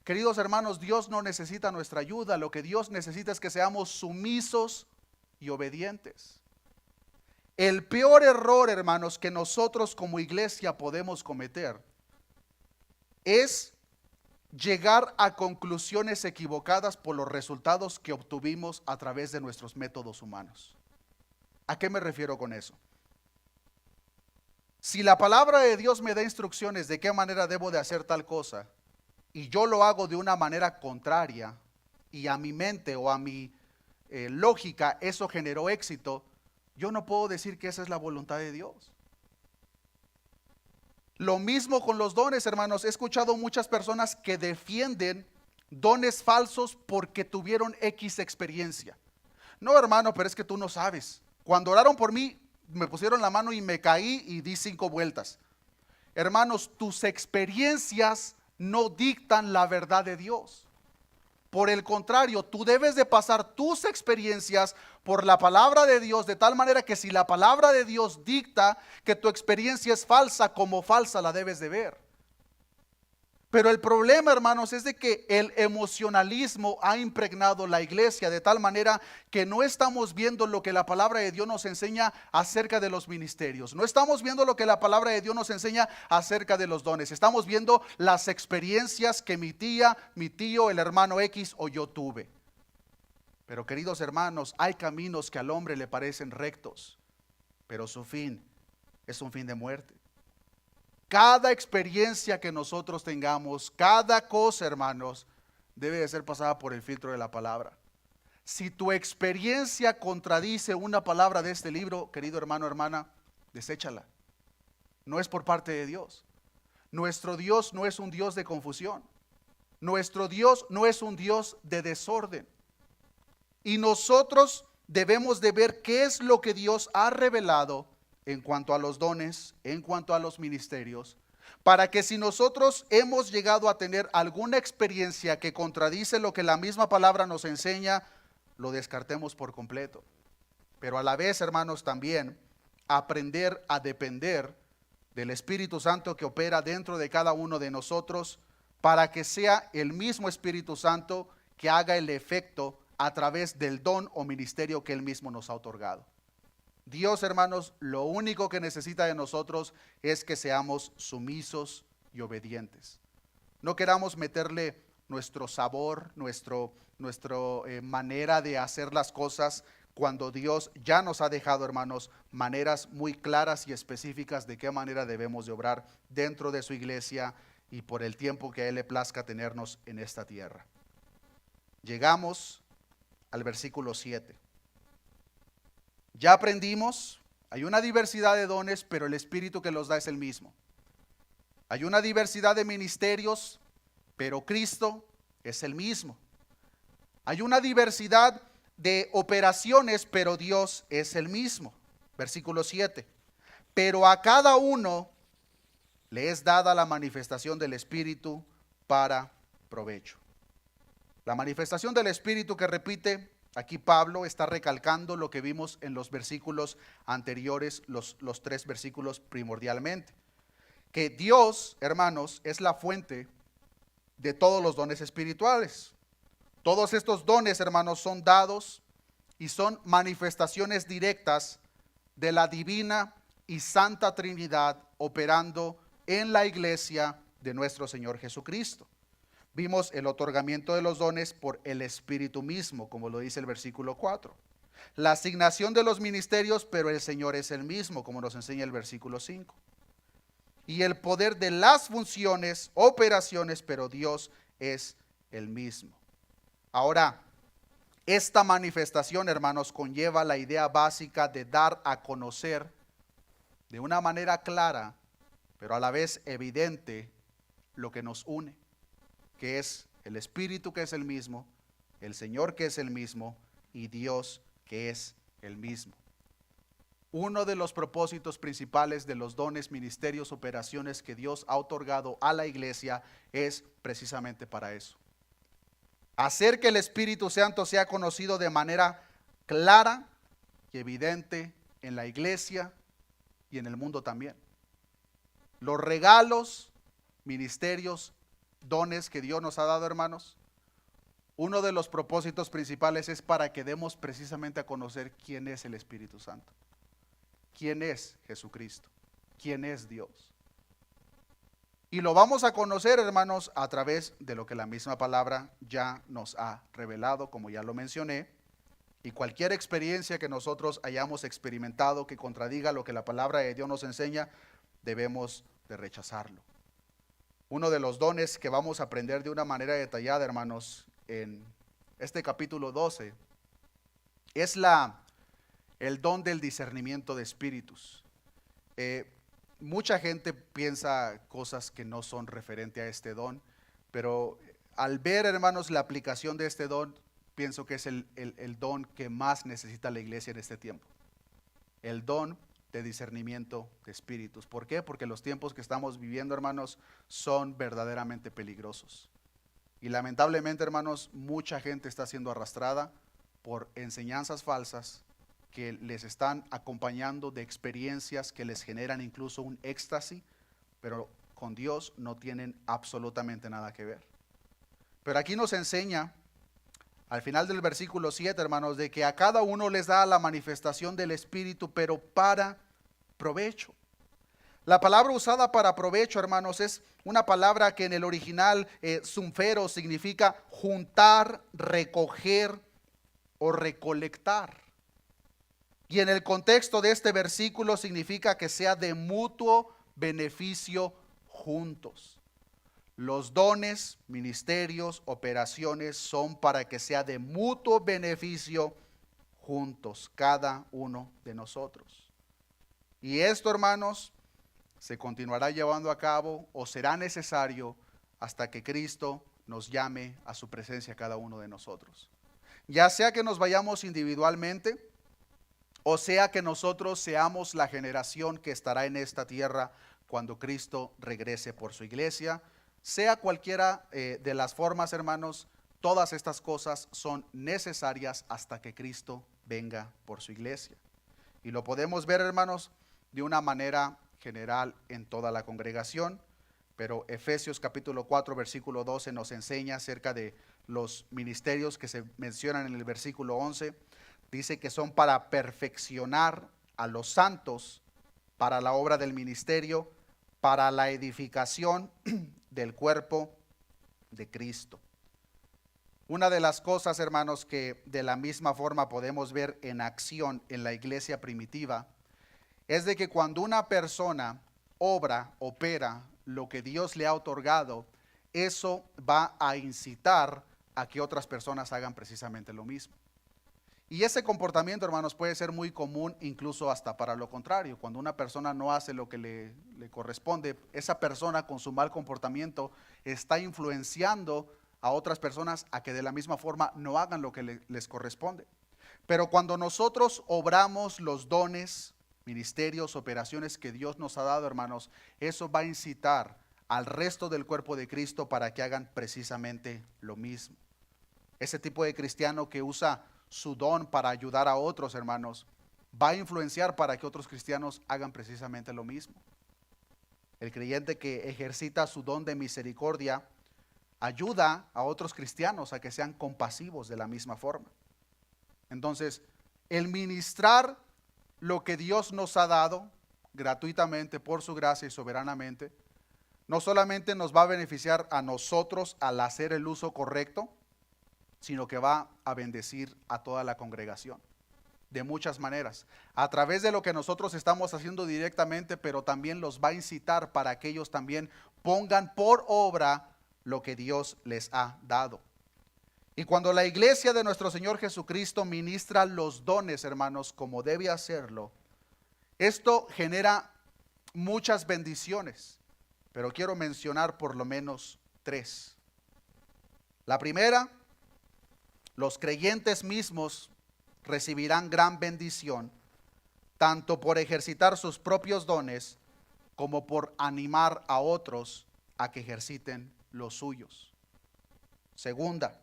Queridos hermanos, Dios no necesita nuestra ayuda. Lo que Dios necesita es que seamos sumisos y obedientes. El peor error, hermanos, que nosotros como iglesia podemos cometer es llegar a conclusiones equivocadas por los resultados que obtuvimos a través de nuestros métodos humanos. ¿A qué me refiero con eso? Si la palabra de Dios me da instrucciones de qué manera debo de hacer tal cosa, y yo lo hago de una manera contraria, y a mi mente o a mi lógica eso generó éxito, yo no puedo decir que esa es la voluntad de Dios. Lo mismo con los dones, hermanos. He escuchado muchas personas que defienden dones falsos porque tuvieron X experiencia. No, hermano, pero es que tú no sabes. Cuando oraron por mí, me pusieron la mano y me caí y di 5 vueltas. Hermanos, tus experiencias no dictan la verdad de Dios. Por el contrario, tú debes de pasar tus experiencias por la palabra de Dios, de tal manera que si la palabra de Dios dicta que tu experiencia es falsa, como falsa la debes de ver. Pero el problema, hermanos, es de que el emocionalismo ha impregnado la iglesia de tal manera que no estamos viendo lo que la palabra de Dios nos enseña acerca de los ministerios. No estamos viendo lo que la palabra de Dios nos enseña acerca de los dones. Estamos viendo las experiencias que mi tía, mi tío, el hermano X o yo tuve. Pero queridos hermanos, hay caminos que al hombre le parecen rectos, pero su fin es un fin de muerte. Cada experiencia que nosotros tengamos, cada cosa, hermanos, debe de ser pasada por el filtro de la palabra. Si tu experiencia contradice una palabra de este libro, querido hermano, hermana, deséchala. No es por parte de Dios. Nuestro Dios no es un Dios de confusión. Nuestro Dios no es un Dios de desorden. Y nosotros debemos de ver qué es lo que Dios ha revelado en cuanto a los dones, en cuanto a los ministerios, para que si nosotros hemos llegado a tener alguna experiencia que contradice lo que la misma palabra nos enseña, lo descartemos por completo. Pero a la vez, hermanos, también aprender a depender del Espíritu Santo que opera dentro de cada uno de nosotros, para que sea el mismo Espíritu Santo que haga el efecto a través del don o ministerio que Él mismo nos ha otorgado. Dios, hermanos, lo único que necesita de nosotros es que seamos sumisos y obedientes. No queramos meterle nuestro sabor, nuestra manera de hacer las cosas, cuando Dios ya nos ha dejado, hermanos, maneras muy claras y específicas de qué manera debemos de obrar dentro de su iglesia y por el tiempo que a Él le plazca tenernos en esta tierra. Llegamos al versículo 7. Ya aprendimos, hay una diversidad de dones, pero el Espíritu que los da es el mismo. Hay una diversidad de ministerios, pero Cristo es el mismo. Hay una diversidad de operaciones, pero Dios es el mismo. Versículo 7. Pero a cada uno le es dada la manifestación del Espíritu para provecho. La manifestación del Espíritu que repite aquí Pablo está recalcando lo que vimos en los versículos anteriores, los 3 versículos primordialmente. Que Dios, hermanos, es la fuente de todos los dones espirituales. Todos estos dones, hermanos, son dados y son manifestaciones directas de la divina y santa Trinidad operando en la iglesia de nuestro Señor Jesucristo. Vimos el otorgamiento de los dones por el Espíritu mismo, como lo dice el versículo 4. La asignación de los ministerios, pero el Señor es el mismo, como nos enseña el versículo 5. Y el poder de las funciones, operaciones, pero Dios es el mismo. Ahora, esta manifestación, hermanos, conlleva la idea básica de dar a conocer de una manera clara, pero a la vez evidente, lo que nos une, que es el Espíritu que es el mismo, el Señor que es el mismo y Dios que es el mismo. Uno de los propósitos principales de los dones, ministerios, operaciones que Dios ha otorgado a la iglesia es precisamente para eso. Hacer que el Espíritu Santo sea conocido de manera clara y evidente en la iglesia y en el mundo también. Los regalos, ministerios, dones que Dios nos ha dado, hermanos, uno de los propósitos principales es para que demos precisamente a conocer quién es el Espíritu Santo, quién es Jesucristo, quién es Dios. Y lo vamos a conocer, hermanos, a través de lo que la misma palabra ya nos ha revelado, como ya lo mencioné. Y cualquier experiencia que nosotros hayamos experimentado que contradiga lo que la palabra de Dios nos enseña, debemos de rechazarlo. Uno de los dones que vamos a aprender de una manera detallada, hermanos, en este capítulo 12, es el don del discernimiento de espíritus. Mucha gente piensa cosas que no son referente a este don, pero al ver, hermanos, la aplicación de este don, pienso que es el don que más necesita la iglesia en este tiempo. El don de discernimiento de espíritus. ¿Por qué? Porque los tiempos que estamos viviendo, hermanos, son verdaderamente peligrosos. Y lamentablemente, hermanos, mucha gente está siendo arrastrada por enseñanzas falsas que les están acompañando de experiencias que les generan incluso un éxtasis, pero con Dios no tienen absolutamente nada que ver. Pero aquí nos enseña, al final del versículo 7, hermanos, de que a cada uno les da la manifestación del Espíritu, pero para provecho. La palabra usada para provecho, hermanos, es una palabra que en el original sumfero significa juntar, recoger o recolectar. Y en el contexto de este versículo significa que sea de mutuo beneficio juntos. Los dones, ministerios, operaciones son para que sea de mutuo beneficio juntos, cada uno de nosotros. Y esto, hermanos, se continuará llevando a cabo o será necesario hasta que Cristo nos llame a su presencia a cada uno de nosotros. Ya sea que nos vayamos individualmente, o sea que nosotros seamos la generación que estará en esta tierra cuando Cristo regrese por su iglesia. Sea cualquiera de las formas, hermanos, todas estas cosas son necesarias hasta que Cristo venga por su iglesia. Y lo podemos ver, hermanos, de una manera general en toda la congregación, pero Efesios capítulo 4, versículo 12 nos enseña acerca de los ministerios que se mencionan en el versículo 11. Dice que son para perfeccionar a los santos para la obra del ministerio, para la edificación del cuerpo de Cristo. Una de las cosas, hermanos, que de la misma forma podemos ver en acción en la iglesia primitiva, es de que cuando una persona opera lo que Dios le ha otorgado, eso va a incitar a que otras personas hagan precisamente lo mismo. Y ese comportamiento, hermanos, puede ser muy común incluso hasta para lo contrario. Cuando una persona no hace lo que le corresponde, esa persona con su mal comportamiento está influenciando a otras personas a que de la misma forma no hagan lo que les corresponde. Pero cuando nosotros obramos los dones, ministerios, operaciones que Dios nos ha dado, hermanos, eso va a incitar al resto del cuerpo de Cristo para que hagan precisamente lo mismo. Ese tipo de cristiano que usa su don para ayudar a otros, hermanos, va a influenciar para que otros cristianos hagan precisamente lo mismo. El creyente que ejercita su don de misericordia ayuda a otros cristianos a que sean compasivos de la misma forma. Entonces, el ministrar lo que Dios nos ha dado gratuitamente por su gracia y soberanamente, no solamente nos va a beneficiar a nosotros al hacer el uso correcto, sino que va a bendecir a toda la congregación de muchas maneras, a través de lo que nosotros estamos haciendo directamente, pero también los va a incitar para que ellos también pongan por obra lo que Dios les ha dado. Y cuando la iglesia de nuestro Señor Jesucristo ministra los dones, hermanos, como debe hacerlo, esto genera muchas bendiciones, pero quiero mencionar por lo menos 3. La primera, los creyentes mismos recibirán gran bendición, tanto por ejercitar sus propios dones, como por animar a otros a que ejerciten los suyos. Segunda,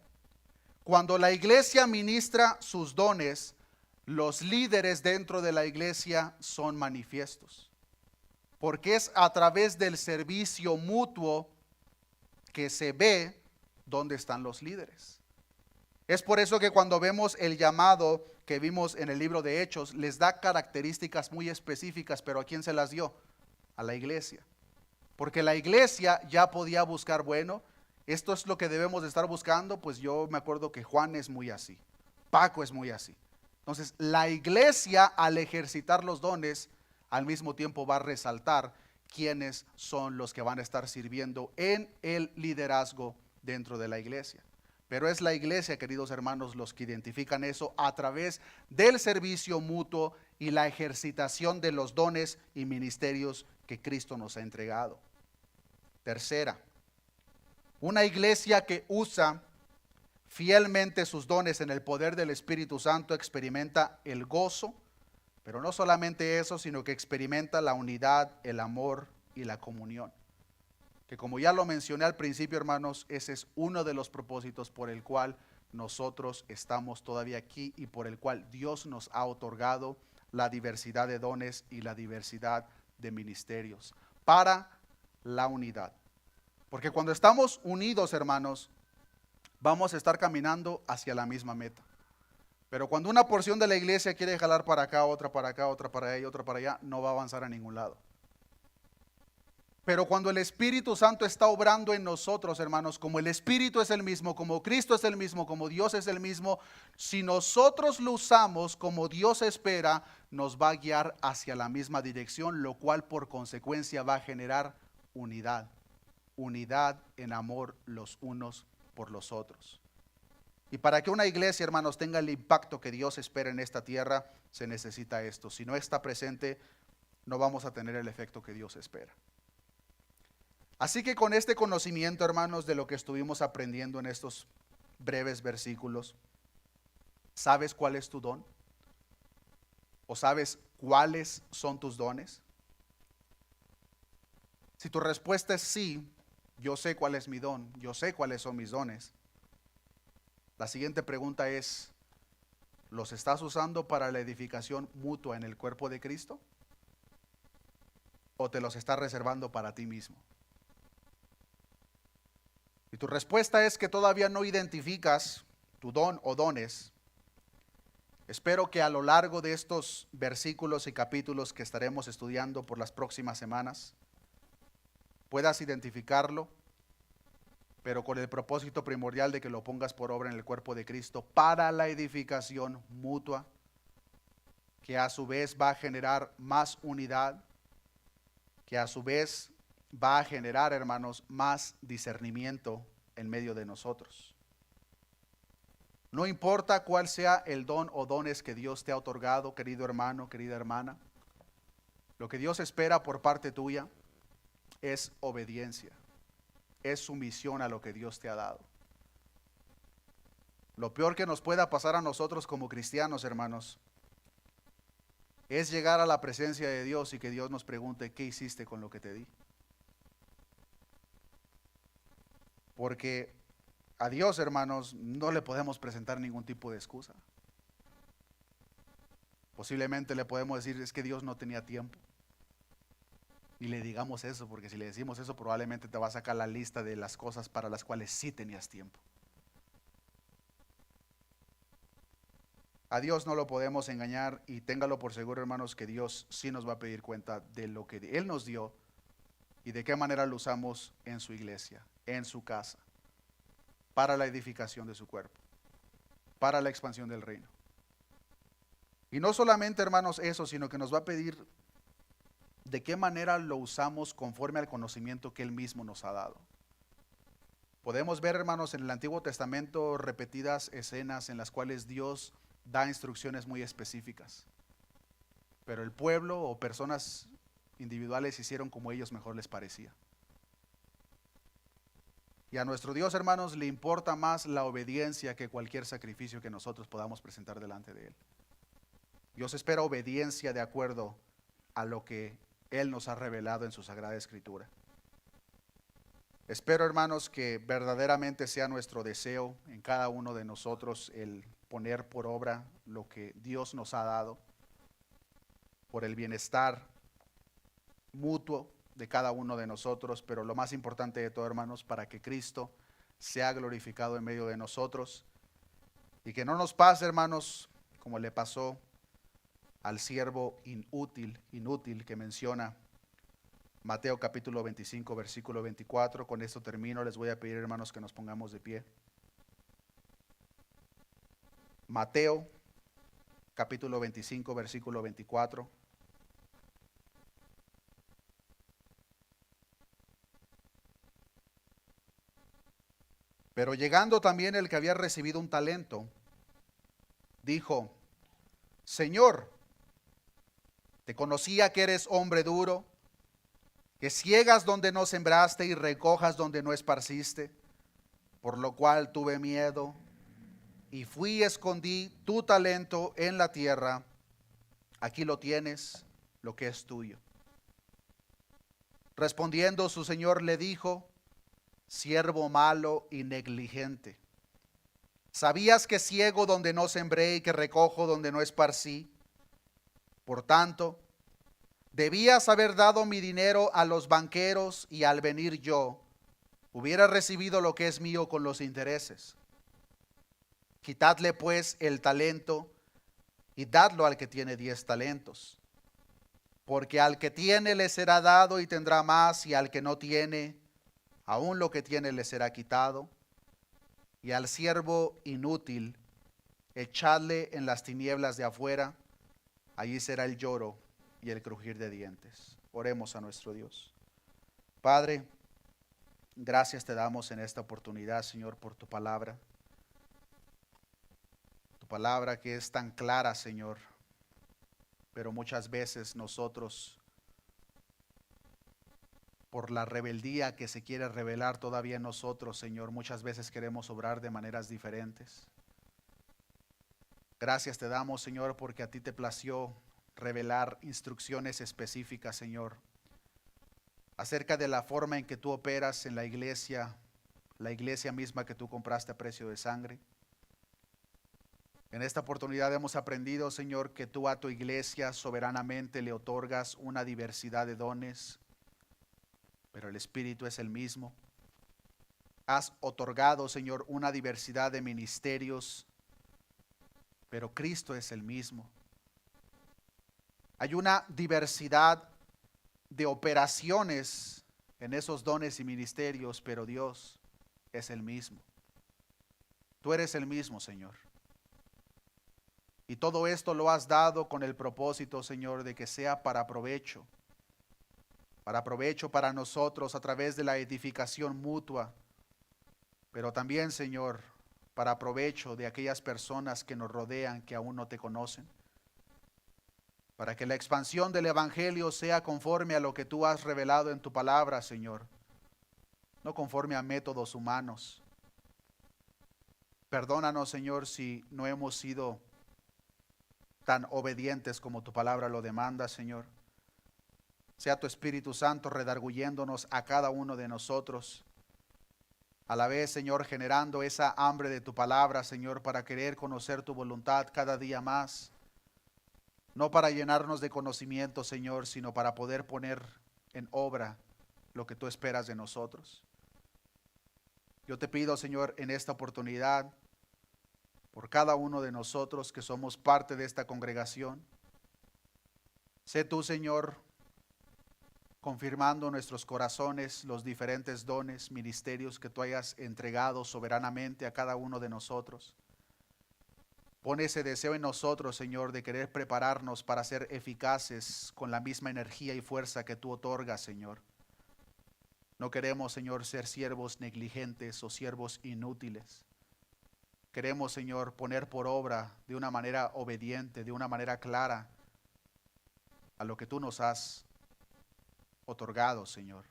cuando la iglesia ministra sus dones, los líderes dentro de la iglesia son manifiestos, porque es a través del servicio mutuo que se ve dónde están los líderes. Es por eso que cuando vemos el llamado que vimos en el libro de Hechos, les da características muy específicas, pero ¿a quién se las dio? A la iglesia. Porque la iglesia ya podía buscar, bueno, esto es lo que debemos de estar buscando, pues yo me acuerdo que Juan es muy así, Paco es muy así. Entonces, la iglesia al ejercitar los dones, al mismo tiempo va a resaltar quiénes son los que van a estar sirviendo en el liderazgo dentro de la iglesia. Pero es la iglesia, queridos hermanos, los que identifican eso a través del servicio mutuo y la ejercitación de los dones y ministerios que Cristo nos ha entregado. Tercera, una iglesia que usa fielmente sus dones en el poder del Espíritu Santo experimenta el gozo, pero no solamente eso, sino que experimenta la unidad, el amor y la comunión. Que como ya lo mencioné al principio, hermanos, ese es uno de los propósitos por el cual nosotros estamos todavía aquí y por el cual Dios nos ha otorgado la diversidad de dones y la diversidad de ministerios para la unidad. Porque cuando estamos unidos, hermanos, vamos a estar caminando hacia la misma meta. Pero cuando una porción de la iglesia quiere jalar para acá, otra para acá, otra para allá y otra para allá, no va a avanzar a ningún lado. Pero cuando el Espíritu Santo está obrando en nosotros, hermanos, como el Espíritu es el mismo, como Cristo es el mismo, como Dios es el mismo, si nosotros lo usamos como Dios espera, nos va a guiar hacia la misma dirección, lo cual por consecuencia va a generar unidad. Unidad en amor los unos por los otros. Y para que una iglesia, hermanos, tenga el impacto que Dios espera en esta tierra, se necesita esto. Si no está presente, no vamos a tener el efecto que Dios espera. Así que con este conocimiento, hermanos, de lo que estuvimos aprendiendo en estos breves versículos, ¿sabes cuál es tu don? ¿O sabes cuáles son tus dones? Si tu respuesta es sí, yo sé cuál es mi don, yo sé cuáles son mis dones. La siguiente pregunta es, ¿los estás usando para la edificación mutua en el cuerpo de Cristo? ¿O te los estás reservando para ti mismo? Si tu respuesta es que todavía no identificas tu don o dones, espero que a lo largo de estos versículos y capítulos que estaremos estudiando por las próximas semanas, puedas identificarlo, pero con el propósito primordial de que lo pongas por obra en el cuerpo de Cristo para la edificación mutua, que a su vez va a generar más unidad, que a su vez va a generar, hermanos, más discernimiento en medio de nosotros. No importa cuál sea el don o dones que Dios te ha otorgado, querido hermano, querida hermana, lo que Dios espera por parte tuya es obediencia, es sumisión a lo que Dios te ha dado. Lo peor que nos pueda pasar a nosotros como cristianos, hermanos, es llegar a la presencia de Dios y que Dios nos pregunte, ¿qué hiciste con lo que te di? Porque a Dios, hermanos, no le podemos presentar ningún tipo de excusa. Posiblemente le podemos decir, es que Dios no tenía tiempo. Y le digamos eso, porque si le decimos eso, probablemente te va a sacar la lista de las cosas para las cuales sí tenías tiempo. A Dios no lo podemos engañar, y téngalo por seguro, hermanos, que Dios sí nos va a pedir cuenta de lo que Él nos dio y de qué manera lo usamos en su iglesia, en su casa, para la edificación de su cuerpo, para la expansión del reino. Y no solamente, hermanos, eso, sino que nos va a pedir de qué manera lo usamos conforme al conocimiento que Él mismo nos ha dado. Podemos ver, hermanos, en el Antiguo Testamento repetidas escenas en las cuales Dios da instrucciones muy específicas, pero el pueblo o personas individuales hicieron como ellos mejor les parecía. Y a nuestro Dios, hermanos, le importa más la obediencia que cualquier sacrificio que nosotros podamos presentar delante de Él. Dios espera obediencia de acuerdo a lo que Él nos ha revelado en su Sagrada Escritura. Espero, hermanos, que verdaderamente sea nuestro deseo en cada uno de nosotros el poner por obra lo que Dios nos ha dado por el bienestar mutuo de cada uno de nosotros, pero lo más importante de todo, hermanos, para que Cristo sea glorificado en medio de nosotros y que no nos pase, hermanos, como le pasó al siervo inútil que menciona Mateo capítulo 25, versículo 24. Con esto termino. Les voy a pedir, hermanos, que nos pongamos de pie. Mateo capítulo 25, versículo 24. Pero llegando también el que había recibido un talento, dijo: Señor, te conocía que eres hombre duro, que ciegas donde no sembraste y recojas donde no esparciste, por lo cual tuve miedo y fui y escondí tu talento en la tierra. Aquí lo tienes, lo que es tuyo. Respondiendo su señor le dijo: siervo malo y negligente, ¿sabías que ciego donde no sembré y que recojo donde no esparcí? Por tanto, debías haber dado mi dinero a los banqueros y al venir yo, hubiera recibido lo que es mío con los intereses. Quitadle pues el talento y dadlo al que tiene 10 talentos. Porque al que tiene le será dado y tendrá más, y al que no tiene, aún lo que tiene le será quitado. Y al siervo inútil, echadle en las tinieblas de afuera, allí será el lloro y el crujir de dientes. Oremos a nuestro Dios. Padre, gracias te damos en esta oportunidad, Señor, por tu palabra. Tu palabra que es tan clara, Señor, pero muchas veces nosotros, por la rebeldía que se quiere revelar todavía en nosotros, Señor, muchas veces queremos obrar de maneras diferentes. Gracias te damos, Señor, porque a ti te plació revelar instrucciones específicas, Señor, acerca de la forma en que tú operas en la iglesia misma que tú compraste a precio de sangre. En esta oportunidad hemos aprendido, Señor, que tú a tu iglesia soberanamente le otorgas una diversidad de dones, pero el Espíritu es el mismo. Has otorgado, Señor, una diversidad de ministerios, pero Cristo es el mismo. Hay una diversidad de operaciones en esos dones y ministerios, pero Dios es el mismo. Tú eres el mismo, Señor. Y todo esto lo has dado con el propósito, Señor, de que sea para provecho para nosotros a través de la edificación mutua, pero también, Señor, para provecho de aquellas personas que nos rodean, que aún no te conocen. Para que la expansión del Evangelio sea conforme a lo que tú has revelado en tu palabra, Señor, no conforme a métodos humanos. Perdónanos, Señor, si no hemos sido tan obedientes como tu palabra lo demanda, Señor. Sea tu Espíritu Santo redarguyéndonos a cada uno de nosotros. A la vez, Señor, generando esa hambre de tu palabra, Señor, para querer conocer tu voluntad cada día más. No para llenarnos de conocimiento, Señor, sino para poder poner en obra lo que tú esperas de nosotros. Yo te pido, Señor, en esta oportunidad, por cada uno de nosotros que somos parte de esta congregación, sé tú, Señor, confirmando en nuestros corazones los diferentes dones, ministerios que tú hayas entregado soberanamente a cada uno de nosotros. Pon ese deseo en nosotros, Señor, de querer prepararnos para ser eficaces con la misma energía y fuerza que tú otorgas, Señor. No queremos, Señor, ser siervos negligentes o siervos inútiles. Queremos, Señor, poner por obra de una manera obediente, de una manera clara, a lo que tú nos has otorgado, Señor.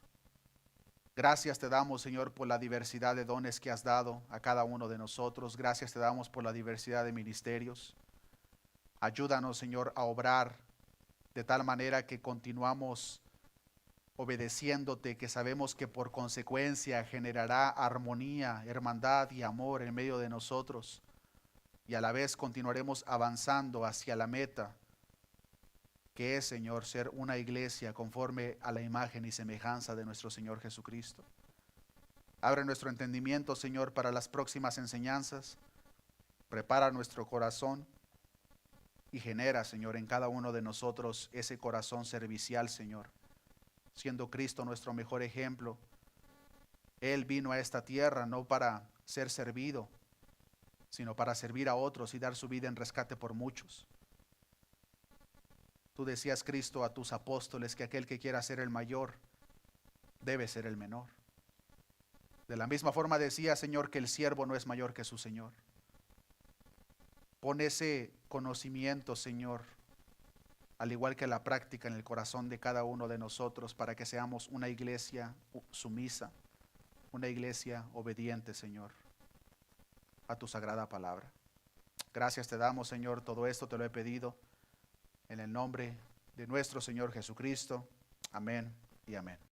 Gracias te damos, Señor, por la diversidad de dones que has dado a cada uno de nosotros. Gracias te damos por la diversidad de ministerios. Ayúdanos, Señor, a obrar de tal manera que continuamos obedeciéndote, que sabemos que por consecuencia generará armonía, hermandad y amor en medio de nosotros. Y a la vez continuaremos avanzando hacia la meta, que es, Señor, ser una iglesia conforme a la imagen y semejanza de nuestro Señor Jesucristo. Abre nuestro entendimiento, Señor, para las próximas enseñanzas. Prepara nuestro corazón y genera, Señor, en cada uno de nosotros ese corazón servicial, Señor, siendo Cristo nuestro mejor ejemplo. Él vino a esta tierra no para ser servido, sino para servir a otros y dar su vida en rescate por muchos. Tú decías, Cristo, a tus apóstoles que aquel que quiera ser el mayor debe ser el menor. De la misma forma decía, Señor, que el siervo no es mayor que su Señor. Pon ese conocimiento, Señor, al igual que la práctica en el corazón de cada uno de nosotros, para que seamos una iglesia sumisa, una iglesia obediente, Señor, a tu sagrada palabra. Gracias te damos, Señor, todo esto te lo he pedido en el nombre de nuestro Señor Jesucristo. Amén y amén.